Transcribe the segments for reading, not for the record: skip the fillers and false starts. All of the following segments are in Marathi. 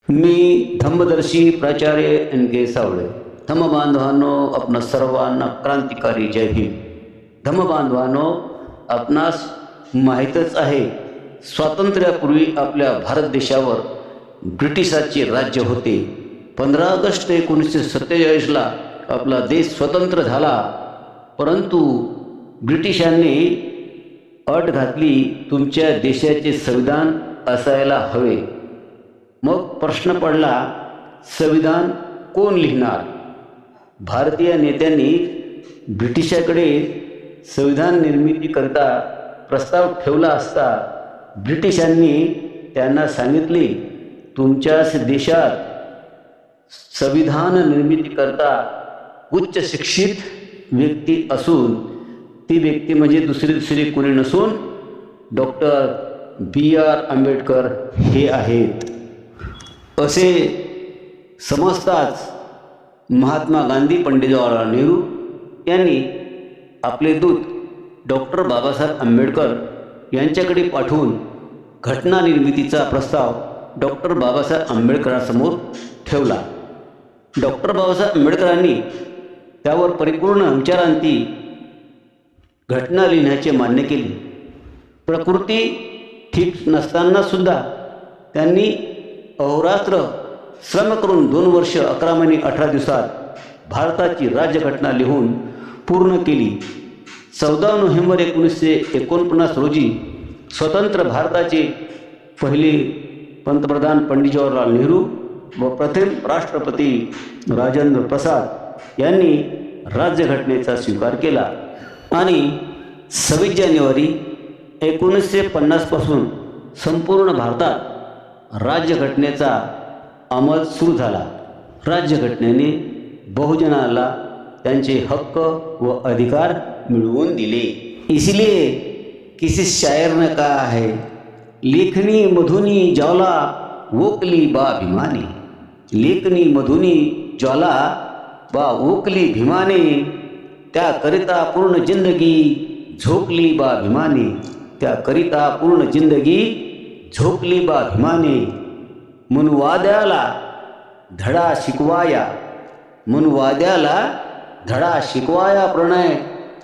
मी धम्मदर्शी प्राचार्य एन के सावळे. धम्मबांधवांनो, आपणा सर्वांना क्रांतिकारी जय भीम. धम्मबांधवांनो, आपणास माहीतच आहे, स्वातंत्र्यापूर्वी आपल्या भारत देशावर ब्रिटिशांचे राज्य होते. 15 ऑगस्ट 1947ला आपला देश स्वतंत्र झाला. परंतु ब्रिटिशांनी अट घातली, तुमच्या देशाचे संविधान असायला हवे. मग प्रश्न पडला, संविधान कोण लिहिणार? भारतीय नेत्यांनी ब्रिटिशाकडे संविधान निर्मितीकरता प्रस्ताव ठेवला असता ब्रिटिशांनी त्यांना सांगितले, तुमच्याच देशात संविधान निर्मितीकरता उच्च शिक्षित व्यक्ती असून ती व्यक्ती म्हणजे दुसरी कोणी नसून डॉक्टर B.R. आंबेडकर हे आहेत. असे समजताच महात्मा गांधी, पंडित जवाहरलाल नेहरू यांनी आपले दूत डॉक्टर बाबासाहेब आंबेडकर यांच्याकडे पाठवून घटना निर्मितीचा प्रस्ताव डॉक्टर बाबासाहेब आंबेडकरांसमोर ठेवला. डॉक्टर बाबासाहेब आंबेडकरांनी त्यावर परिपूर्ण विचारांती घटना लिहिण्याचे मान्य केले. प्रकृती ठीक नसतानासुद्धा त्यांनी अहोरात्र श्रम करून 2 वर्ष 11 महिने 18 दिवसात भारताची राज्यघटना लिहून पूर्ण केली. 14 नोव्हेंबर 1949 रोजी स्वतंत्र भारताचे पहिले पंतप्रधान पंडित जवाहरलाल नेहरू व प्रथम राष्ट्रपती राजेंद्र प्रसाद यांनी राज्यघटनेचा स्वीकार केला आणि 26 जानेवारी 1950 पासून संपूर्ण भारतात राज्यघटनेचा अंमल सुरू झाला. राज्यघटनेने बहुजनाला त्यांचे हक्क व अधिकार मिळवून दिले. इसलिए किसी शायर ने कहा है, लेखनी मधुनी ज्वाला ओकली बा भीमाने. लेखनी मधुनी ज्वाला बा ओकली भीमाने, त्याकरिता पूर्ण जिंदगी झोकली बा भीमाने. त्याकरिता पूर्ण जिंदगी झोकली बा भीमाने. मनुवाद्याला धडा शिकवाया, मनुवाद्याला धडा शिकवाया प्रणय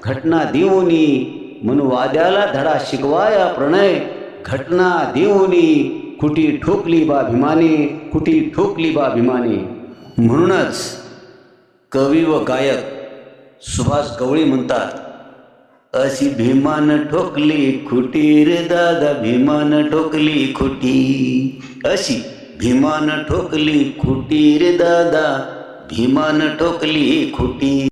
घटना देऊनी. मनुवाद्याला धडा शिकवाया प्रणय घटना देऊनी. कुटी ठोकली बा भीमाने, कुटी ठोकली बा भीमाने. म्हणूनच कवी व गायक सुभाष गवळी म्हणतात, अशी भीमान ठोकली खुटी रे दादा, भीमान ठोकली खुटी. अशी भीमान ठोकली खुटी रे दादा, भीमान ठोकली खुटी.